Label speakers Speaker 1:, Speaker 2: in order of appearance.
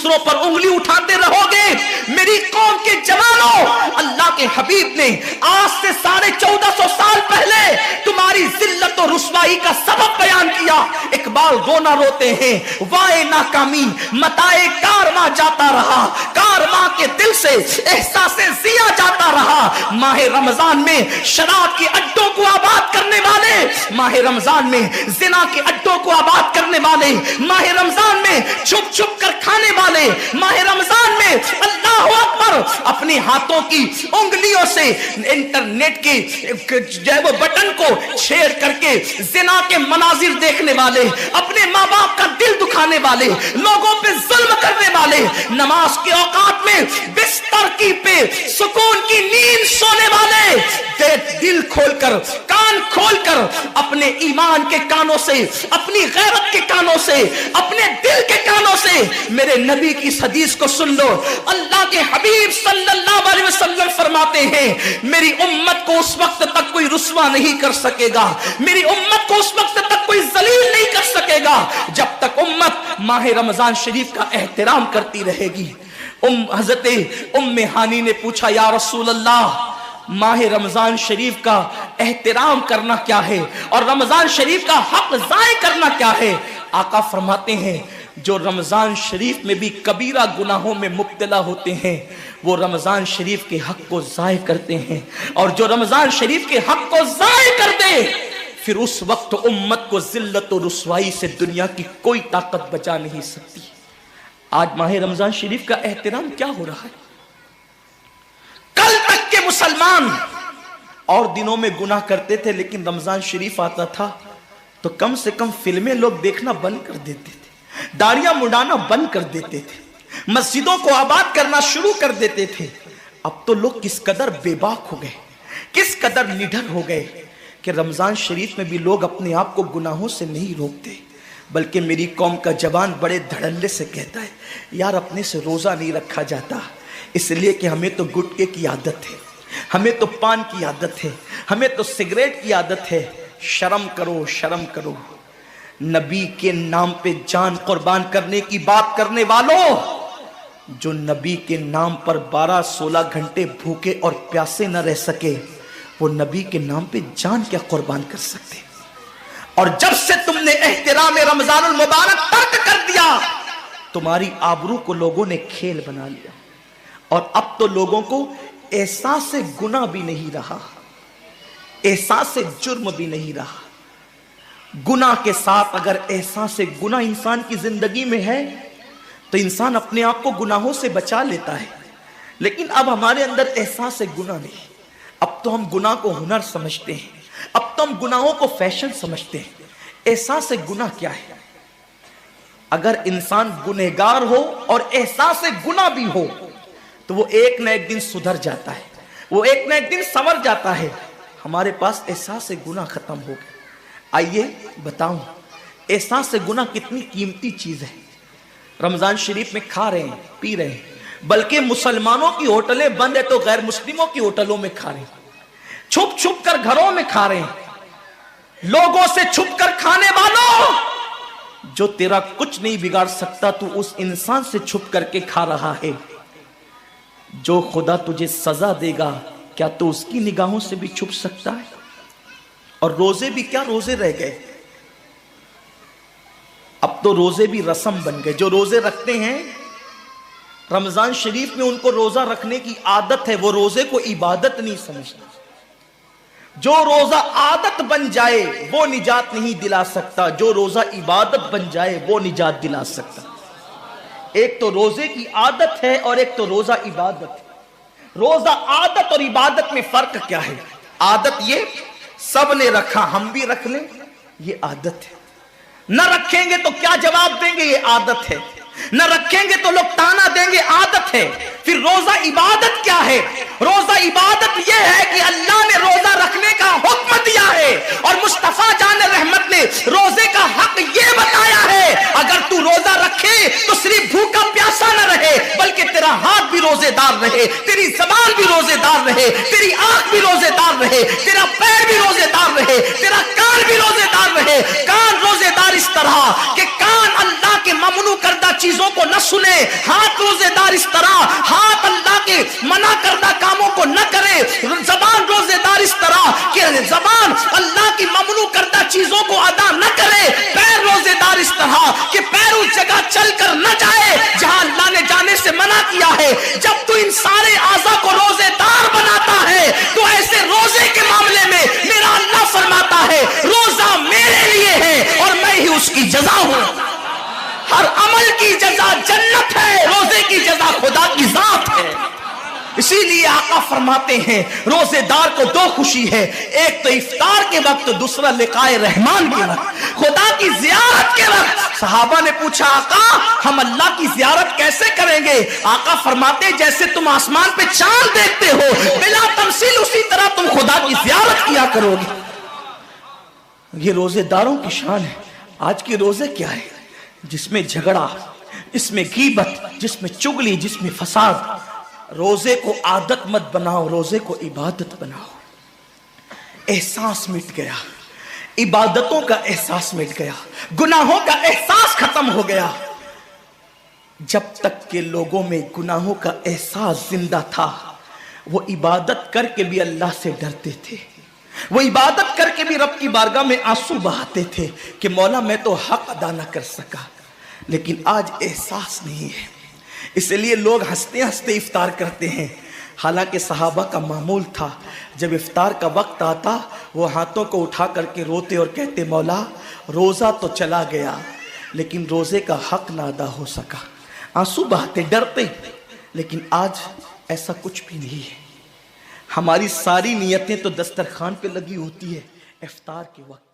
Speaker 1: दूसरों पर उंगली उठाते रहोगे। मेरी कौम के जवानों, अल्लाह के हबीब ने आज से 1450 साल पहले तुम्हारी जिल्लत और रुसवाई का सबब बयान किया। इकबाल रोना रोते हैं, वाए नाकामी मताए कारवां जाता रहा, कारवां के दिल से एहसासे जिया जाता रहा। माह रमजान में शराब के अड्डों को आबाद करने वाले, माह रमजान में जिना के अड्डों को आबाद करने वाले, माह रमजान में छुप छुप कर खाने वाले, माह रमजान में अल्लाहु अकबर अपने हाथों की उंगलियों से इंटरनेट के जो है वो बटन को छेड़ करके जिना के मनाजिर देखने वाले, अपने माँ बाप का दिल दुखाने वाले, लोगों पे जुल्म करने वाले, नमाज के औकात में बिस्तर की पे सुकून की नींद सोने वाले, दिल खोलकर कान खोलकर अपने ईमान के कानों से, अपनी गैरत के कानों से, अपने दिल के कानों से मेरे नबी की इस हदीस को सुन लो। अल्लाह के हबीब सल्लल्लाहु अलैहि वसल्लम फरमाते हैं, मेरी उम्मत को उस वक्त तक कोई रुस्वा नहीं कर सकेगा, मेरी उम्मत को उस वक्त तक कोई जलील नहीं कर सकेगा जब तक उम्मत माह रमजान शरीफ का एहतराम करती रहेगी। हजरत उम्मे हानी ने पूछा, या रसूल अल्लाह, माह रमजान शरीफ का एहतराम करना क्या है और रमजान शरीफ का हक ज़ाय करना क्या है? आका फरमाते हैं, जो रमजान शरीफ में भी कबीरा गुनाहों में मुब्तला होते हैं वो रमजान शरीफ के हक को ज़ाय करते हैं, और जो रमजान शरीफ के हक को ज़ाय कर दे फिर उस वक्त उम्मत को जिल्लत और रुसवाई से दुनिया की कोई ताकत बचा नहीं सकती। आज माह रमजान शरीफ का एहतराम क्या हो रहा है? कल तक के मुसलमान और दिनों में गुनाह करते थे, लेकिन रमजान शरीफ आता था तो कम से कम फिल्में लोग देखना बंद कर देते थे, दाढ़ियां मुंडाना बंद कर देते थे, मस्जिदों को आबाद करना शुरू कर देते थे। अब तो लोग किस कदर बेबाक हो गए, किस कदर निडर हो गए कि रमजान शरीफ में भी लोग अपने आप को गुनाहों से नहीं रोकते, बल्कि मेरी कौम का जवान बड़े धड़ल्ले से कहता है, यार अपने से रोजा नहीं रखा जाता इसलिए कि हमें तो गुटके की आदत है, हमें तो पान की आदत है, हमें तो सिगरेट की आदत है। शर्म करो, शर्म करो। नबी के नाम पे जान कुर्बान करने की बात करने वालों, जो नबी के नाम पर 12-16 घंटे भूखे और प्यासे न रह सके, वो नबी के नाम पे जान क्या कुर्बान कर सकते? और जब से तुमने एहतराम रमजानुल मुबारक तर्क कर दिया, तुम्हारी आबरू को लोगों ने खेल बना लिया, और अब तो लोगों को एहसास से गुनाह भी नहीं रहा, एहसास से जुर्म भी नहीं रहा। गुनाह के साथ अगर एहसास से गुनाह इंसान की जिंदगी में है तो इंसान अपने आप को गुनाहों से बचा लेता है, लेकिन अब हमारे अंदर एहसास से गुनाह नहीं। अब तो हम गुनाह को हुनर समझते हैं, अब तो हम गुनाहों को फैशन समझते हैं। एहसास से गुनाह क्या है? अगर इंसान गुनहगार हो और एहसास से गुनाह भी हो तो वो एक न एक दिन सुधर जाता है, वो एक न एक दिन संवर जाता है। हमारे पास एहसास से गुनाह खत्म हो गया। आइए बताऊं, एहसास से गुनाह कितनी कीमती चीज है। रमजान शरीफ में खा रहे हैं, पी रहे हैं, बल्कि मुसलमानों की होटलें बंद है तो गैर मुस्लिमों की होटलों में खा रहे हैं, छुप छुप कर घरों में खा रहे हैं। लोगों से छुप कर खाने वालों, जो तेरा कुछ नहीं बिगाड़ सकता तू उस इंसान से छुप करके खा रहा है। जो खुदा तुझे सजा देगा क्या तू उसकी निगाहों से भी छुप सकता है? और रोजे भी क्या रोजे रह गए, अब तो रोजे भी रस्म बन गए। जो रोजे रखते हैं रमजान शरीफ में, उनको रोजा रखने की आदत है, वो रोजे को इबादत नहीं समझते। जो रोजा आदत बन जाए वो निजात नहीं दिला सकता, जो रोजा इबादत बन जाए वो निजात दिला सकता। एक तो रोजे की आदत है और एक तो रोजा इबादत है। रोजा आदत और इबादत में फर्क क्या है? आदत ये सब ने रखा, हम भी रख लें, ये आदत है। न रखेंगे तो क्या जवाब देंगे, ये आदत है। न रखेंगे तो लोग ताना देंगे, आदत है। फिर रोजा इबादत क्या है? रोजा इबादत यह है कि अल्लाह ने रोजा रखने का हुक्म दिया है और मुस्तफा जान रहमत ने रोजे का हक यह बताया है, अगर तू रोजा रखे तो सिर्फ भूखा प्यासा न रहे बल्कि तेरा हाथ भी بھی روزے دار رہے, تیری زبان بھی روزے دار رہے, تیری آنکھ بھی روزے دار رہے, تیرا پیر بھی روزے دار رہے, تیرا کان بھی روزے دار رہے. کان روزے دار اس طرح کہ کان اللہ کے ممنوع کردہ چیزوں کو نہ سنے, ہاتھ روزے دار اس طرح ہاتھ اللہ کے منع کردہ کاموں کو نہ کرے, زبان روزے دار اس طرح کہ زبان اللہ کی ممنوع کردہ چیزوں کو ادا نہ کرے, پیر روزے دار اس طرح کہ پیر اس جگہ چل کر نہ جائے جہاں اللہ نے جانے سے منع کیا ہے. جب تو ان سارے اعضاء کو روزے دار بناتا ہے تو ایسے روزے کے معاملے میں میرا اللہ فرماتا ہے روزہ میرے لیے ہے اور میں ہی اس کی جزا ہوں. ہر عمل کی جزا جنت ہے, روزے کی جزا خدا کی ذات ہے. اسی لیے آقا فرماتے ہیں روزے دار کو دو خوشی ہے, ایک تو افطار کے وقت, دوسرا لقائے رحمان کے وقت, خدا کی زیارت کے وقت. صحابہ نے پوچھا آقا ہم اللہ کی زیارت کیسے کریں گے؟ آقا فرماتے ہیں جیسے تم آسمان پہ چاند دیکھتے ہو بلا تمثیل اسی طرح تم خدا کی زیارت کیا کرو گے. یہ روزے داروں کی شان ہے. آج کے روزے کیا ہے؟ جس میں جھگڑا, جس میں غیبت, جس میں چگلی, جس میں فساد. روزے کو عادت مت بناؤ, روزے کو عبادت بناؤ. احساس مٹ گیا, عبادتوں کا احساس مٹ گیا, گناہوں کا احساس ختم ہو گیا. جب تک کہ لوگوں میں گناہوں کا احساس زندہ تھا وہ عبادت کر کے بھی اللہ سے ڈرتے تھے, وہ عبادت کر کے بھی رب کی بارگاہ میں آنسو بہاتے تھے کہ مولا میں تو حق ادا نہ کر سکا. لیکن آج احساس نہیں ہے, اس لیے لوگ ہنستے ہنستے افطار کرتے ہیں. حالانکہ صحابہ کا معمول تھا جب افطار کا وقت آتا وہ ہاتھوں کو اٹھا کر کے روتے اور کہتے مولا روزہ تو چلا گیا لیکن روزے کا حق نہ ادا ہو سکا. آنسو بہاتے, ڈرتے. لیکن آج ایسا کچھ بھی نہیں ہے. ہماری ساری نیتیں تو دسترخوان پہ لگی ہوتی ہے افطار کے وقت.